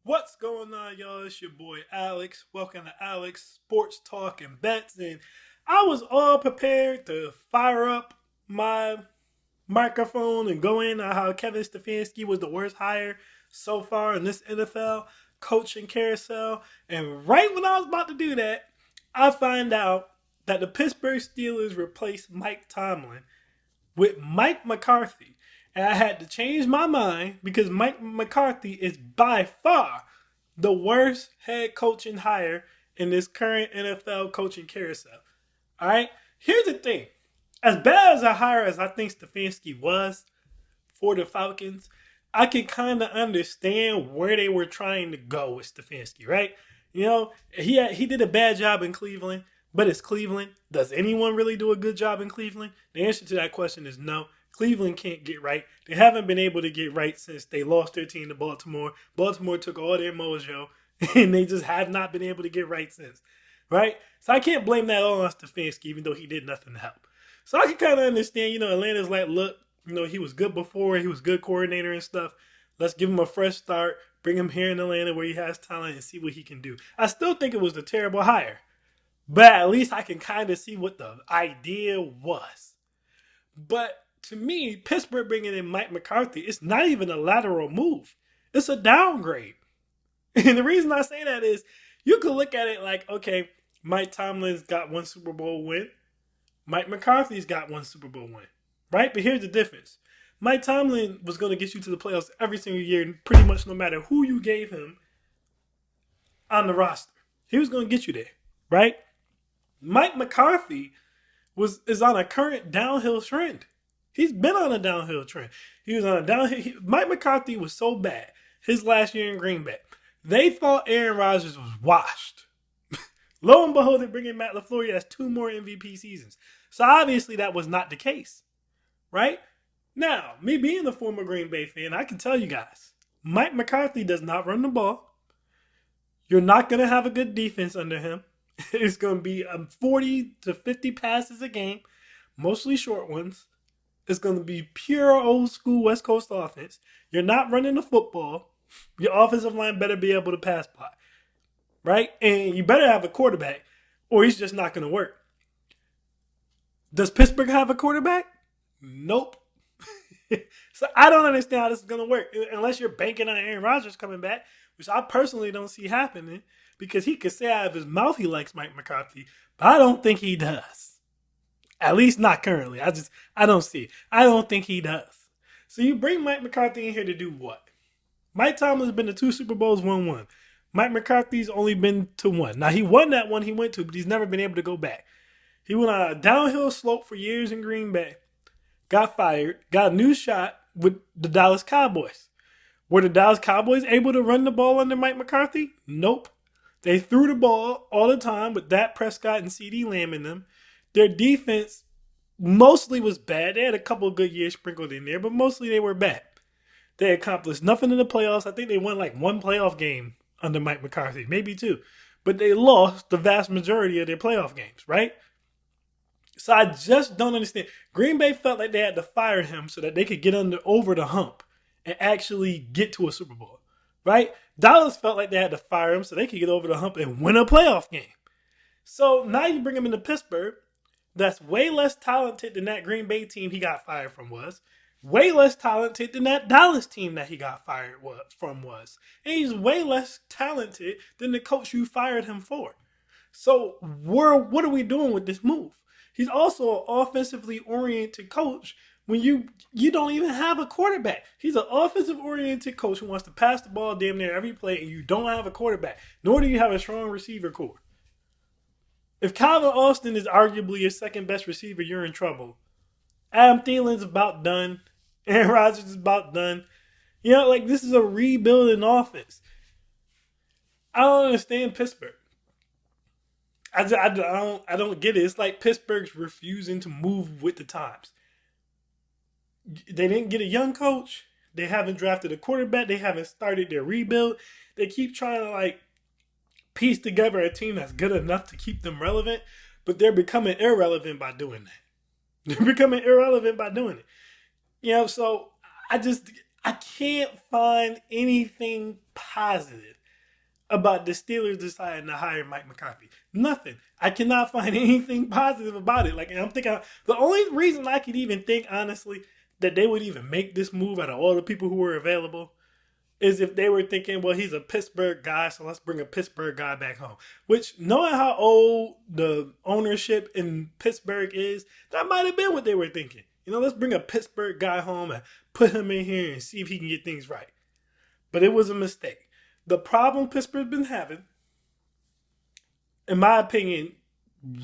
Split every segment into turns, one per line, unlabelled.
What's going on, y'all? It's your boy Alex. Welcome to Alex Sports Talk and Bets. And I was all prepared to fire up my microphone and go in on how Kevin Stefanski was the worst hire so far in this NFL coaching carousel. And right when I was about to do that, I find out that the Pittsburgh Steelers replaced Mike Tomlin with Mike McCarthy. And I had to change my mind because Mike McCarthy is by far the worst head coaching hire in this current NFL coaching carousel. All right? Here's the thing. As bad as a hire as I think Stefanski was for the Falcons, I can kind of understand where they were trying to go with Stefanski, right? He did a bad job in Cleveland, but it's Cleveland. Does anyone really do a good job in Cleveland? The answer to that question is no. Cleveland can't get right. They haven't been able to get right since they lost their team to Baltimore. Baltimore took all their mojo, and they just have not been able to get right since. Right? So I can't blame that all on Stefanski, even though he did nothing to help. So I can kind of understand, Atlanta's like, look, he was good before. He was good coordinator and stuff. Let's give him a fresh start. Bring him here in Atlanta where he has talent and see what he can do. I still think it was a terrible hire, but at least I can kind of see what the idea was. But to me, Pittsburgh bringing in Mike McCarthy, it's not even a lateral move. It's a downgrade. And the reason I say that is you could look at it like, okay, Mike Tomlin's got one Super Bowl win. Mike McCarthy's got one Super Bowl win. Right? But here's the difference. Mike Tomlin was going to get you to the playoffs every single year, pretty much no matter who you gave him on the roster. He was going to get you there, right? Mike McCarthy is on a current downhill trend. He's been on a downhill trend. He was on a downhill. Mike McCarthy was so bad his last year in Green Bay. They thought Aaron Rodgers was washed. Lo and behold, they bring in Matt LaFleur. He has two more MVP seasons. So obviously that was not the case, right? Now, me being a former Green Bay fan, I can tell you guys, Mike McCarthy does not run the ball. You're not going to have a good defense under him. It's going to be 40 to 50 passes a game, mostly short ones. It's going to be pure old school West Coast offense. You're not running the football. Your offensive line better be able to pass block, right? And you better have a quarterback, or he's just not going to work. Does Pittsburgh have a quarterback? Nope. So I don't understand how this is going to work unless you're banking on Aaron Rodgers coming back, which I personally don't see happening because he could say out of his mouth he likes Mike McCarthy, but I don't think he does. At least not currently. I don't see it. I don't think he does. So you bring Mike McCarthy in here to do what? Mike Tomlin's been to two Super Bowls, won one. Mike McCarthy's only been to one. Now he won that one he went to, but he's never been able to go back. He went on a downhill slope for years in Green Bay. Got fired, got a new shot with the Dallas Cowboys. Were the Dallas Cowboys able to run the ball under Mike McCarthy? Nope. They threw the ball all the time with Dak Prescott and CeeDee Lamb in them. Their defense mostly was bad. They had a couple of good years sprinkled in there, but mostly they were bad. They accomplished nothing in the playoffs. I think they won like one playoff game under Mike McCarthy, maybe two. But they lost the vast majority of their playoff games, right? So I just don't understand. Green Bay felt like they had to fire him so that they could get over the hump and actually get to a Super Bowl, right? Dallas felt like they had to fire him so they could get over the hump and win a playoff game. So now you bring him into Pittsburgh, that's way less talented than that Green Bay team he got fired from was. Way less talented than that Dallas team that he got fired from was. And he's way less talented than the coach you fired him for. So what are we doing with this move? He's also an offensively oriented coach when you don't even have a quarterback. He's an offensive oriented coach who wants to pass the ball damn near every play, and you don't have a quarterback, nor do you have a strong receiver core. If Calvin Austin is arguably your second best receiver, you're in trouble. Adam Thielen's about done. Aaron Rodgers is about done. This is a rebuilding offense. I don't understand Pittsburgh. I don't get it. It's like Pittsburgh's refusing to move with the times. They didn't get a young coach. They haven't drafted a quarterback. They haven't started their rebuild. They keep trying to piece together a team that's good enough to keep them relevant, but they're becoming irrelevant by doing that. They're becoming irrelevant by doing it. So I can't find anything positive about the Steelers deciding to hire Mike McCarthy. Nothing. I cannot find anything positive about it. Like, and I'm thinking the only reason I could even think honestly that they would even make this move out of all the people who were available is if they were thinking, well, he's a Pittsburgh guy, so let's bring a Pittsburgh guy back home. Which, knowing how old the ownership in Pittsburgh is, that might have been what they were thinking. Let's bring a Pittsburgh guy home and put him in here and see if he can get things right. But it was a mistake. The problem Pittsburgh's been having, in my opinion,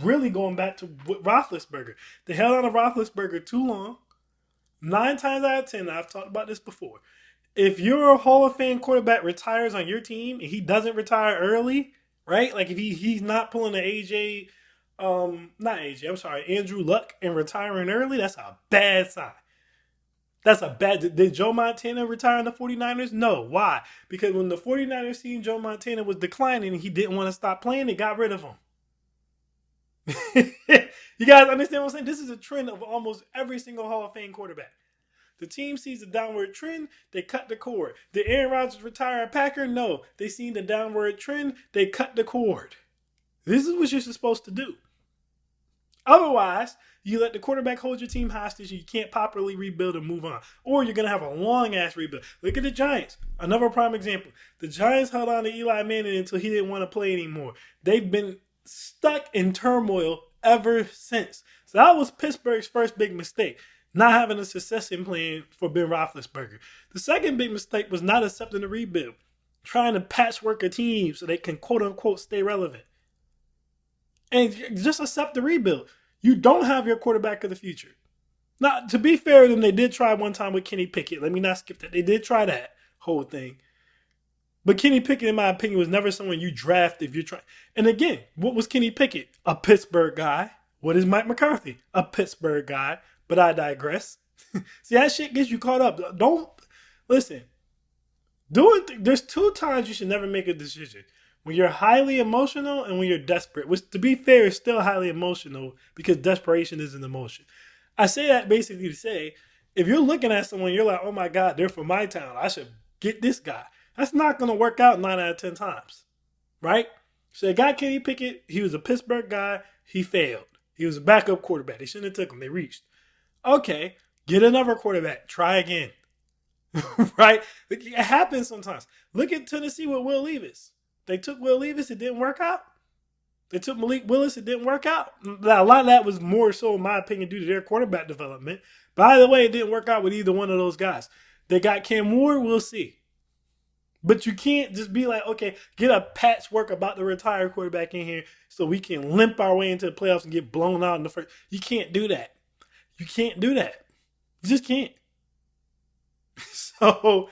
really going back to Roethlisberger. They held on to Roethlisberger too long. 9 times out of 10, I've talked about this before. If your Hall of Fame quarterback retires on your team and he doesn't retire early, right? Like if he's not pulling the Andrew Luck and retiring early, that's a bad sign. That's a bad. Did Joe Montana retire in the 49ers? No. Why? Because when the 49ers seen Joe Montana was declining and he didn't want to stop playing, they got rid of him. You guys understand what I'm saying? This is a trend of almost every single Hall of Fame quarterback. The team sees a downward trend, they cut the cord. Did Aaron Rodgers retire a Packer? No. They seen the downward trend, they cut the cord. This is what you're supposed to do. Otherwise, you let the quarterback hold your team hostage and you can't properly rebuild and move on. Or you're going to have a long-ass rebuild. Look at the Giants. Another prime example. The Giants held on to Eli Manning until he didn't want to play anymore. They've been stuck in turmoil ever since. So that was Pittsburgh's first big mistake. Not having a succession plan for Ben Roethlisberger. The second big mistake was not accepting the rebuild. Trying to patchwork a team so they can quote-unquote stay relevant. And just accept the rebuild. You don't have your quarterback of the future. Now, to be fair to them, they did try one time with Kenny Pickett. Let me not skip that. They did try that whole thing. But Kenny Pickett, in my opinion, was never someone you draft if you're trying. And again, what was Kenny Pickett? A Pittsburgh guy. What is Mike McCarthy? A Pittsburgh guy. But I digress. See, that shit gets you caught up. Don't listen. There's 2 times you should never make a decision. When you're highly emotional and when you're desperate. Which, to be fair, is still highly emotional because desperation is an emotion. I say that basically to say, if you're looking at someone, you're like, oh my God, they're from my town. I should get this guy. That's not going to work out 9 out of 10 times. Right? So they got Kenny Pickett. He was a Pittsburgh guy. He failed. He was a backup quarterback. They shouldn't have took him. They reached. Okay, get another quarterback. Try again. Right? It happens sometimes. Look at Tennessee with Will Levis. They took Will Levis. It didn't work out. They took Malik Willis. It didn't work out. Now, a lot of that was more so, in my opinion, due to their quarterback development. By the way, it didn't work out with either one of those guys. They got Cam Ward. We'll see. But you can't just be like, okay, get a patchwork about the retired quarterback in here so we can limp our way into the playoffs and get blown out in the first. You can't do that. You can't do that. You just can't. So,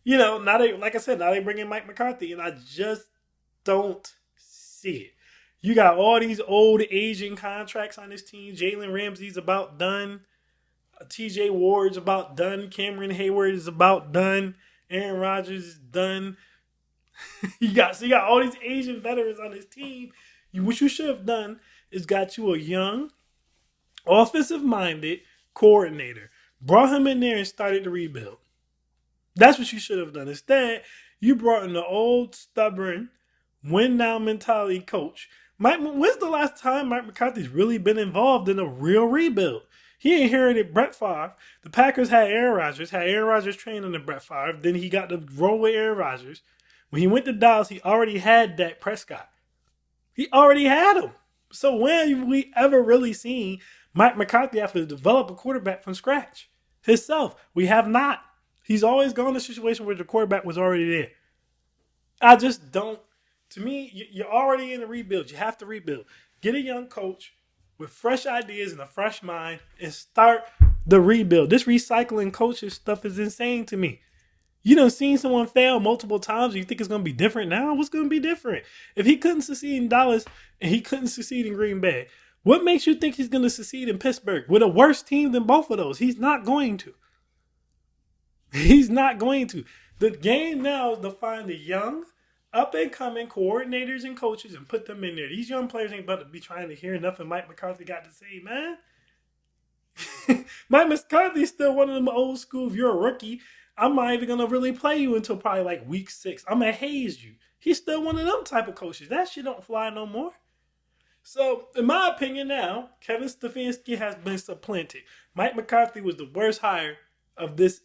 now like I said, now they bring in Mike McCarthy, and I just don't see it. You got all these old Asian contracts on this team. Jalen Ramsey's about done. TJ Ward's about done. Cameron Hayward is about done. Aaron Rodgers is done. you got all these Asian veterans on this team. What you should have done is got you a young, offensive-minded coordinator. Brought him in there and started to rebuild. That's what you should have done. Instead, you brought in the old, stubborn, win-now mentality coach. When's the last time Mike McCarthy's really been involved in a real rebuild? He inherited Brett Favre. The Packers had Aaron Rodgers. Had Aaron Rodgers trained under Brett Favre. Then he got to roll with Aaron Rodgers. When he went to Dallas, he already had Dak Prescott. He already had him. So when have we ever really seen Mike McCarthy have to develop a quarterback from scratch? Himself. We have not. He's always gone to a situation where the quarterback was already there. I just don't. To me, you're already in a rebuild. You have to rebuild. Get a young coach with fresh ideas and a fresh mind and start the rebuild. This recycling coaches stuff is insane to me. You done seen someone fail multiple times and you think it's going to be different now? What's going to be different? If he couldn't succeed in Dallas and he couldn't succeed in Green Bay, what makes you think he's going to succeed in Pittsburgh with a worse team than both of those? He's not going to. He's not going to. The game now is to find the young, up-and-coming coordinators and coaches and put them in there. These young players ain't about to be trying to hear nothing Mike McCarthy got to say, man. Mike McCarthy's still one of them old school, if you're a rookie, I'm not even gonna really play you until probably like week 6. I'm gonna haze you. He's still one of them type of coaches. That shit don't fly no more. So, in my opinion now, Kevin Stefanski has been supplanted. Mike McCarthy was the worst hire of this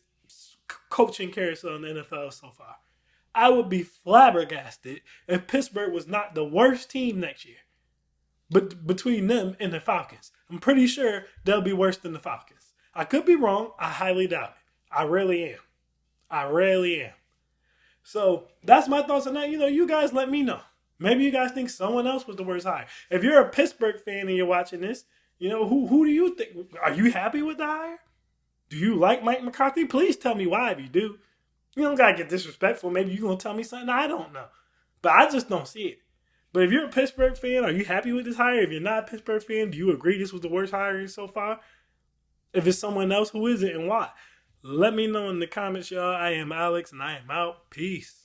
coaching carousel in the NFL so far. I would be flabbergasted if Pittsburgh was not the worst team next year. But between them and the Falcons, I'm pretty sure they'll be worse than the Falcons. I could be wrong. I highly doubt it. I really am. I really am. So that's my thoughts on that. You guys let me know. Maybe you guys think someone else was the worst hire. If you're a Pittsburgh fan and you're watching this, who do you think? Are you happy with the hire? Do you like Mike McCarthy? Please tell me why if you do. You don't gotta get disrespectful. Maybe you're gonna tell me something I don't know. But I just don't see it. But if you're a Pittsburgh fan, are you happy with this hire? If you're not a Pittsburgh fan, do you agree this was the worst hiring so far? If it's someone else, who is it and why? Let me know in the comments, y'all. I am Alex and I am out. Peace.